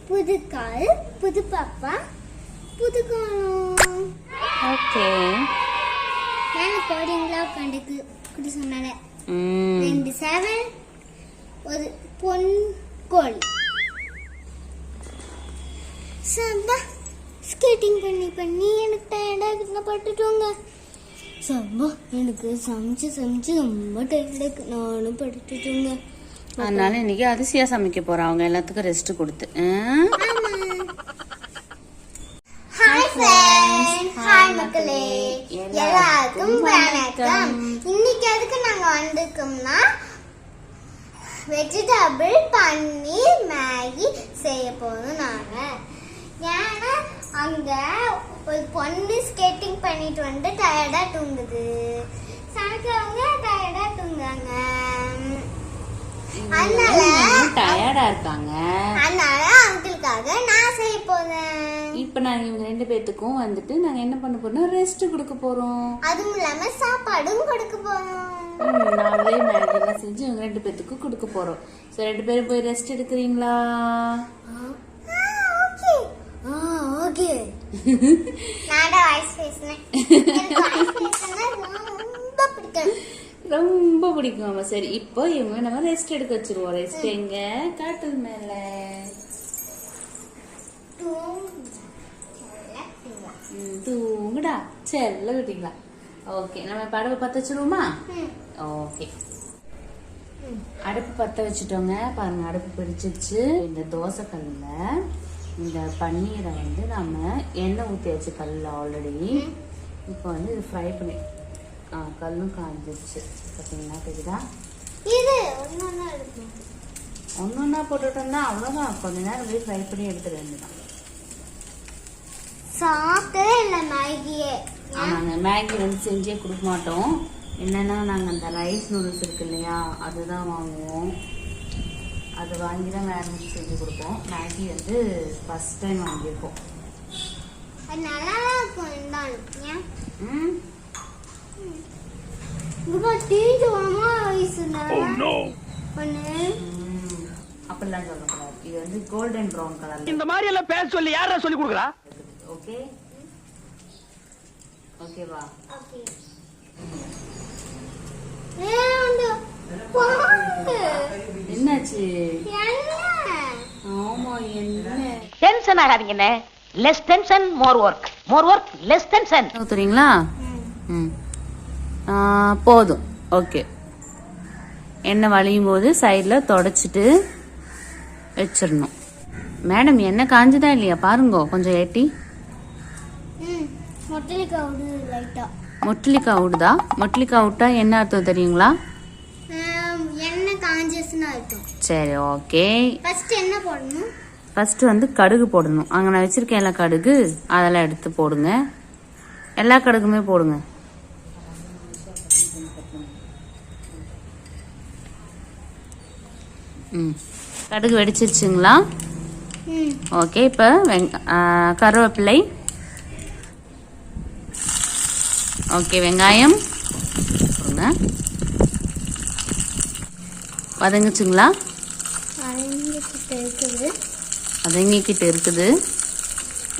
புது கால், புது பாப்பா, புது காலம். ஓகே. நான் கோடிங்களா உட்காந்து குடி சொன்னால 2 7 ஒரு பொன் கோழி. சப்பா ஸ்கேட்டிங் பண்ணி எனக்கு டயர்டாக பட்டுட்டோங்க. சப்பா எனக்கு சமைச்சு ரொம்ப டயர்டாக நானும் பட்டுட்டோங்க. அதனால இன்னைக்கு அதிசயா சமைக்க போறோம். அவங்க எல்லாத்துக்கும் ரெஸ்ட் கொடுத்து. ஹாய் ஃப்ரெண்ட்ஸ், ஹாய் மக்களே, எல்லாருக்கும் வணக்கம். இன்னைக்கு எதுக்கு நாங்க வந்திருக்கோம்னா வெஜிடபிள் பன்னீர் மேகி செய்ய போறோம் நாங்க. ஏன்னா அங்க ஒரு பொண்ணு ஸ்கேட்டிங் பண்ணிட்டு வந்து டயர்டா தூங்குது, சமைக்கிறவங்க டயர்டா தூங்குறாங்க. டயர்டா இருக்காங்க. அதனால அவங்களுக்காக நான் செய்ய போறேன். இப்ப நாங்க இவங்க 2 பேத்துக்கும் வந்துட்டு நாங்க என்ன பண்ண போறோம், ரெஸ்ட் கொடுக்க போறோம். அதுவும் இல்லாம சாப்பாடும் கொடுக்க போறோம். நாங்களே மேகி எல்லாம் செஞ்சு இவங்க 2 பேத்துக்கும் கொடுக்க போறோம். சோ 2 பேரும் போய் ரெஸ்ட் எடுக்கிறீங்களா? ஓகே. நான் வாய்ஸ் பேசுறேன். எனக்கு வாய்ஸ் பேசுனா ரொம்ப பிடிக்கும். ரொம்ப பிடிக்கும். சரி, இப்போ இவங்க நம்ம ரெஸ்ட் எடுக்க வச்சிருவோம். ரெஸ்ட் எங்க? காட்டல் மேல. தூங்குடா செல்ல விட்டீங்களா? ஓகே, நம்ம இப்ப அடுப்பு பத்த வச்சிருவோமா? ஓகே, அடுப்பு பத்த வச்சுட்டோங்க. பாருங்க, அடுப்பு பிடிச்சிருச்சு. இந்த தோசை கல்ல இந்த பன்னீரை வந்து நம்ம எண்ணெய் ஊற்றியாச்சு கல்ல ஆல்ரெடி. இப்போ வந்து இது ஃப்ரை பண்ணி கல்லும் காஞ்சிருச்சு. பார்த்தீங்கன்னா தெரியுதா? இது ஒன்னொன்னா போட்டுட்டோம்னா அவ்வளோதான். கொஞ்ச நேரம் போய் ஃப்ரை பண்ணி எடுத்துட வேண்டியதான். சாப்பிட்டே இல்லை மேகியே. ஆமாங்க, மேகி வந்து செஞ்சே கொடுக்க மாட்டோம். என்னன்னா நாங்கள் அந்த ரைஸ் நூடுல்ஸ் இருக்கு இல்லையா, அதுதான் வாங்குவோம். அது வாங்கி தான் மேகி செஞ்சு கொடுப்போம். மேகி வந்து ஃபர்ஸ்ட் டைம் வாங்கியிருக்கோம். அது நல்லா இருக்கும். அப்படிலாம் சொல்லக்கூடாது. இது வந்து கோல்டன் ப்ரௌன் கலர். இந்த மாதிரி எல்லாம் பேச சொல்லி யாரா சொல்லி கொடுக்குறா? ஓகே, ஓகேவா? என்னாச்சு? ஆமா, என்ன டென்ஷன் ஆகாதீங்கண்ணே. Less tension more work, more work less tension. ஊத்துறீங்களா? போதும். ஓகே, எண்ணெய் வலியும் போது சைடில் தொடச்சிட்டு வச்சிடணும். மேடம், எண்ணெய் காஞ்சுதா இல்லையா பாருங்க, கொஞ்சம் ஏட்டி. மொட்டலிக்காய் விடுதா? மொட்டலிக்காய் விட்டா என்ன அர்த்தம் தெரியுங்களா? எண்ணெய் காஞ்சதுன்னு அர்த்தம். சரி, ஓகே. ஃபர்ஸ்ட் என்ன போடணும்? ஃபர்ஸ்ட் வந்து கடுகு போடணும். அங்கே நான் வச்சிருக்கேன் எல்லா கடுகு, அதெல்லாம் எடுத்து போடுங்க. எல்லா கடுகுமே போடுங்க. கடுகு வெடிச்சிருச்சுங்களா? ஓகே, இப்போ கருவேப்பிலை. ஓகே, வெங்காயம் போடுங்க. வதங்குச்சுங்களா? வதங்கிக்கிட்டு இருக்குது.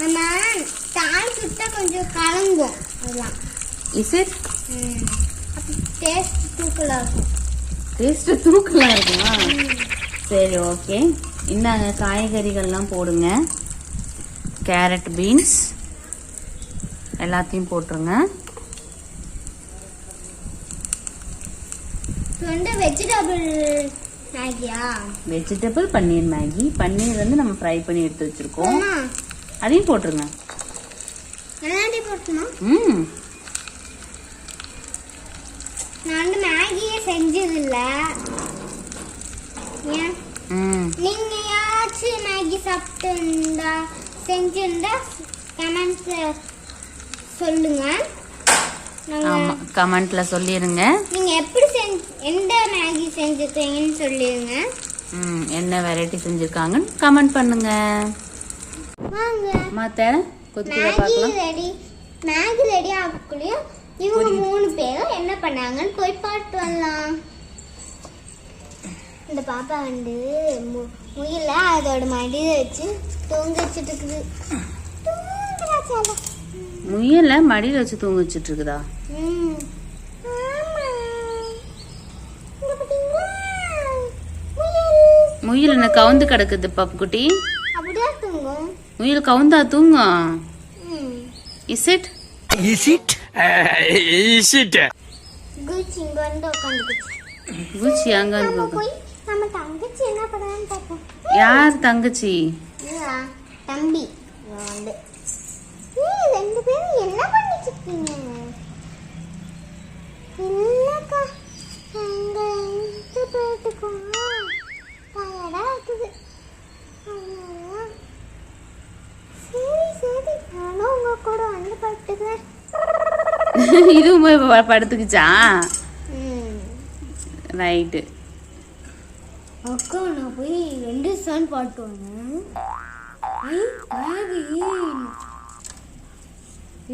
நம்ம தாள் சுட்டா கொஞ்சம் கலங்கும். அதெல்லாம் இஸ் இட்? டேஸ்ட் தூக்கலா இருக்கும். டேஸ்ட் தூக்கலா இருக்குமா? சரி, ஓகே. இந்தாங்க காய்கறிகள்லாம் போடுங்க. கேரட், பீன்ஸ் எல்லாத்தையும் போட்டுருங்க. வெஜிடபிள் மேகியா? வெஜிடபிள் பன்னீர் மேகி. பன்னீர் வந்து நம்ம ஃப்ரை பண்ணி எடுத்து வச்சிருக்கோம், அதையும் போட்டுருங்க. எல்லாத்தையும் போட்டுமா? நான் மேகியே செஞ்சது இல்ல. நீங்க சாப்பிட்டு செஞ்சிருந்தா கமெண்ட்ல சொல்லுங்க. ஆமா கமெண்ட்ல சொல்லிருங்க. நீங்க எப்படி எந்த மேகி செஞ்சிருக்கீங்கன்னு சொல்லிருங்க. என்ன வெரைட்டி செஞ்சிருக்காங்கன்னு கமெண்ட் பண்ணுங்க. வாங்க மாத்த கொத்தில பார்க்கலாம். மேகி ரெடி ஆகக்குள்ளே இவங்க 3 பேரும் என்ன பண்ணாங்கன்னு போய் பார்த்து வரலாம். இந்த பாப்பா முயல அதோட மடியில வச்சு தூங்க வச்சுட்டு இருக்குது. முயல மடியில வச்சு தூங்க வச்சுட்டு இருக்குதா? முயல் என்ன கவுந்து கிடக்குது பாப்பு குட்டி? அப்படியே தூங்கும். முயல் கவுந்தா தூங்கும். Is it? குச்சி இங்க வந்து உட்காந்துக்குச்சு. குச்சி அங்க வந்து போய் நம்ம தங்கச்சி என்ன பண்றான்னு பாப்போம். யார் தங்கச்சி? தம்பி வந்து. ரெண்டு பேரும் என்ன பண்ணிட்டு இருக்கீங்க? இல்லக்கா அங்க இருந்து போயிட்டுக்கோங்க. டயர்டா இருக்குது. சரி நானும் உங்க கூட வந்து படுத்துக்கிறேன். இதுவும் போய் படுத்துக்குச்சா? ரைட்டு. அக்கா நான் போய் 2 சான் பாட்டு வந்தேன்.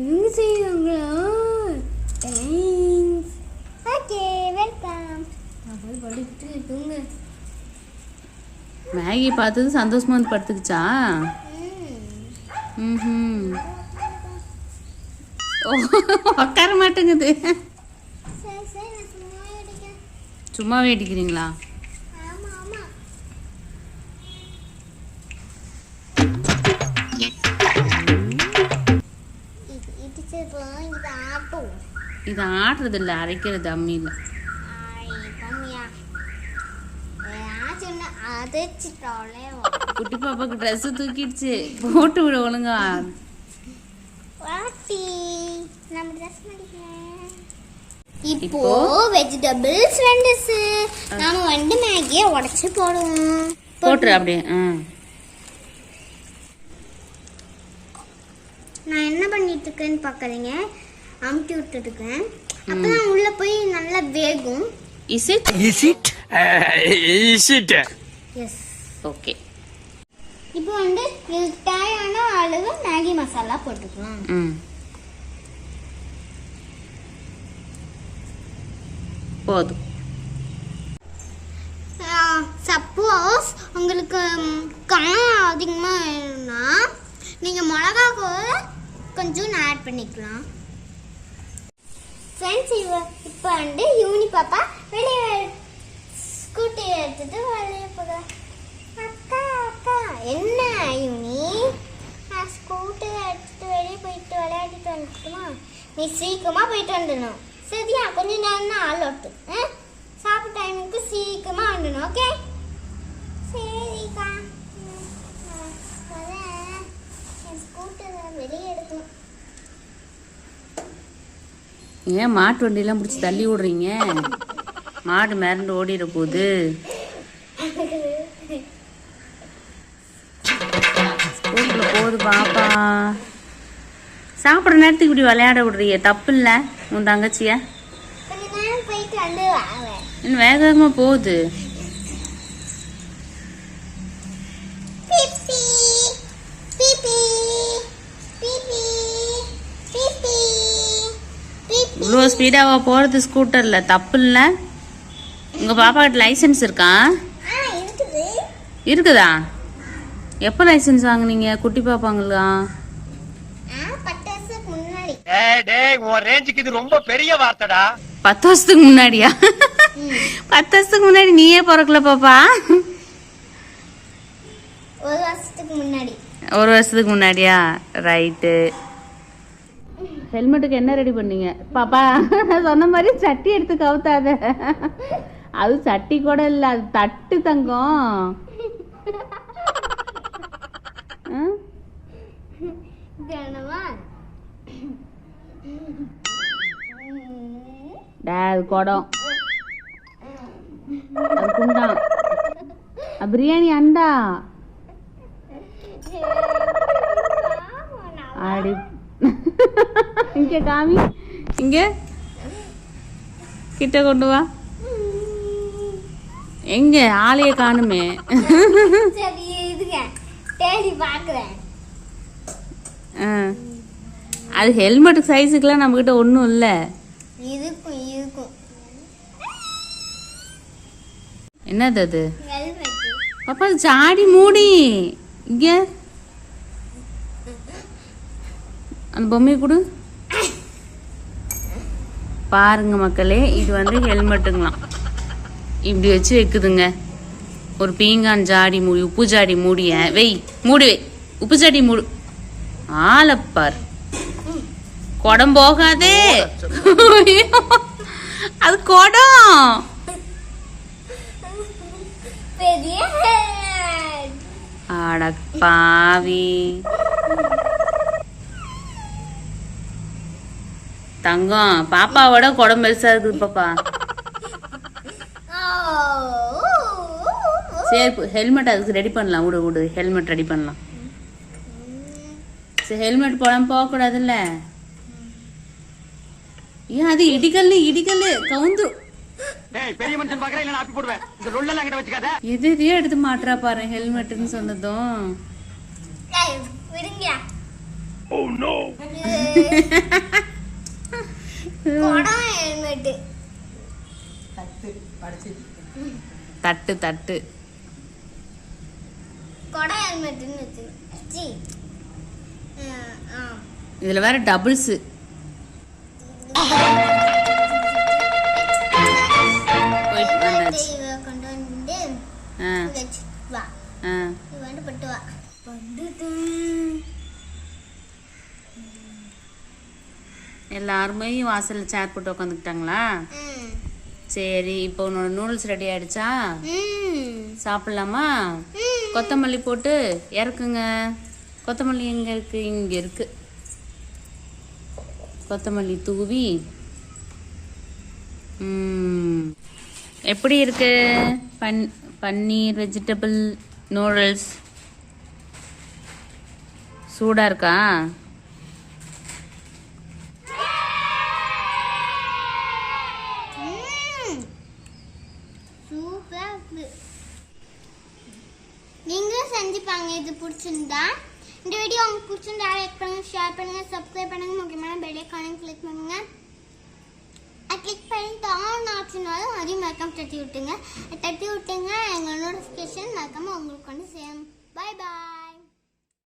இவங்க செய்வாங்களா? தேங்க்ஸ். Okay welcome. நான் போய் படுத்துட்டு தூங்க. மேகி பார்த்தது சந்தோஷமா வந்து படுத்துக்குச்சா? உட்கார மாட்டேங்குது. சும்மா வேடிக்கிறீங்களா? இது ஆடுறது இல்ல, அரைக்கிறது அம்மியில. குட்டி பாப்பாக்கு ட்ரெஸ் தூக்கிடுச்சு, போட்டு விட ஒழுங்கா. இப்போ வெஜிடபிள்ஸ் வெண்டஸ் நாம வந்து மேகியை உடைச்சு போடுவோம். போட்டுரு அப்படியே. நான் என்ன பண்ணிட்டு இருக்கேன்னு பாக்குறீங்க, அமுக்கி விட்டுட்டு இருக்கேன். அப்பதான் உள்ள போய் நல்லா வேகும். Is it? எஸ். ஓகே. இப்போ வந்து தேவையான அளவு மேகி மசாலா போட்டுக்கலாம். போதும். சப்போஸ் உங்களுக்கு காரம் அதிகமா வேணும்னா நீங்க மிளகா கொஞ்சம் ஆட் பண்ணிக்கலாம். ஃப்ரெண்ட்ஸ் இப்போ வந்து யூனி பாப்பா வெளியே ஸ்கூட்டி எடுத்துட்டு வெளியே போக. அக்கா அக்கா என்ன யூனி, நான் ஸ்கூட்டி எடுத்துட்டு வெளியே போயிட்டு விளையாடிட்டு வந்துட்டுமா? நீ சீக்கிரமா போயிட்டு வந்துடணும் சரியா? கொஞ்ச நேரம் தான் ஆள் ஓட்டு. சாப்பிட்ட டைமுக்கு சீக்கிரமா வந்துடணும். ஓகே சரிக்கா. என் ஸ்கூட்டரை வெளியே எடுக்கணும். ஏன் மாட்டு வண்டியெல்லாம் பிடிச்சி தள்ளி விடுறீங்க? மாடு மிரண்டு ஓடிட போகுது. ஸ்கூலுக்குள்ள போகுது பாப்பா. சாப்பிட்ற நேரத்துக்கு இப்படி விளையாட விடுறீங்க, தப்பு இல்லை உன் தங்கச்சிய. இன்னும் வேக வேகமா போகுது. இவ்வளோ ஸ்பீடாவா போறது ஸ்கூட்டர்ல? தப்பு இல்லை. உங்க பாப்பா கிட்ட லைசன்ஸ் இருக்கா? இருக்குதா? எப்போ லைசன்ஸ் வாங்குனீங்க குட்டி பாப்பாங்களா? 10 வருஷத்துக்கு முன்னாடியா? 10 வருஷத்துக்கு முன்னாடி நீயே பிறக்கல பாப்பா? 1 வருஷத்துக்கு முன்னாடி. 1 வருஷத்துக்கு முன்னாடியா? ரைட்டு. ஹெல்மெட்டுக்கு என்ன ரெடி பண்ணீங்க பாப்பா? சொன்ன மாதிரி சட்டி எடுத்து கவுத்தாத. அது சட்டி கூட இல்லை, அது தட்டு தங்கம். அது குடம், அது குண்டான், பிரியாணி அண்டா. ஆடி இங்க காமி, இங்க கிட்ட கொண்டு வா. எங்க ஆளைய காணுமே. சரி இதுங்க தேடி பார்க்குறேன். அது ஹெல்மெட் சைஸுக்குலாம் நம்ம கிட்ட ஒன்றும் இல்லை. இருக்கும் இருக்கும். என்னது அது? ஹெல்மெட். பாப்பா ஜாடி மூடி. இங்க அந்த பொம்மையை கொடு. பாருங்க மக்களே, இது வந்து ஹெல்மெட்டுங்களாம். இப்படி வச்சு வைக்குதுங்க. ஒரு பீங்கான் ஜாடி மூடி, உப்பு ஜாடி மூடிய வெய், மூடி வை, உப்பு ஜாடி மூடு. ஆளப்பார், குடம் போகாதே. அது குடம். பெரிய ஆட பாவி. தங்கம், பாப்பாவோட குடம் பெருசா இருக்குது பாப்பா. சரி ஹெல்மெட் அதுக்கு ரெடி பண்ணலாம். விடு விடு, ஹெல்மெட் ரெடி பண்ணலாம். சரி ஹெல்மெட் போடாம போகக்கூடாதுல்ல. ஏன் அது இடிக்கல்லு இடிக்கல்லு கவுந்து. பெரிய மனுஷன் பாக்குறேன், இல்ல ஆப்பி போடுவேன். இந்த ரொல்லெல்லாம் கிட்ட வச்சுக்காத. எதையே எடுத்து மாற்றா பாரு ஹெல்மெட்னு சொன்னதும். விடுங்க. Oh no. குடம் ஹெல்மெட். தட்டு தட்டு குடம் ஹெல்மெட்னு வச்சு. இதுல வேற டபுள்ஸ். கொண்டு வந்து வா. வந்து பட்டு வா. எல்லாருமே வாசல்ல சேர் போட்டு உட்காந்துக்கிட்டாங்களா? சரி, இப்போ உன்னோட நூடுல்ஸ் ரெடி ஆயிடுச்சா? சாப்பிடலாமா? கொத்தமல்லி போட்டு இறக்குங்க. கொத்தமல்லி எங்க இருக்கு? இங்க இருக்கு. கொத்தமல்லி தூவி. எப்படி இருக்கு பன்னீர் வெஜிடபிள் நூடுல்ஸ்? சூடா இருக்கா? நீங்களும் செஞ்சுப்பாங்க. இது பிடிச்சிருந்தா, இந்த வீடியோ உங்களுக்கு பிடிச்சிருந்தா லைக் பண்ணுங்க, ஷேர் பண்ணுங்க, சப்ஸ்கிரைப் பண்ணுங்க. முக்கியமான பெல் ஐகானை கிளிக் பண்ணுங்க. கிளிக் பண்ணிட்டு ஆன் ஆப்ஷனாலும் அதையும் மறக்காம தட்டி விட்டுங்க. எங்களோட நோட்டிஃபிகேஷன் மறக்காம உங்களுக்கு வந்து சேம். Bye bye.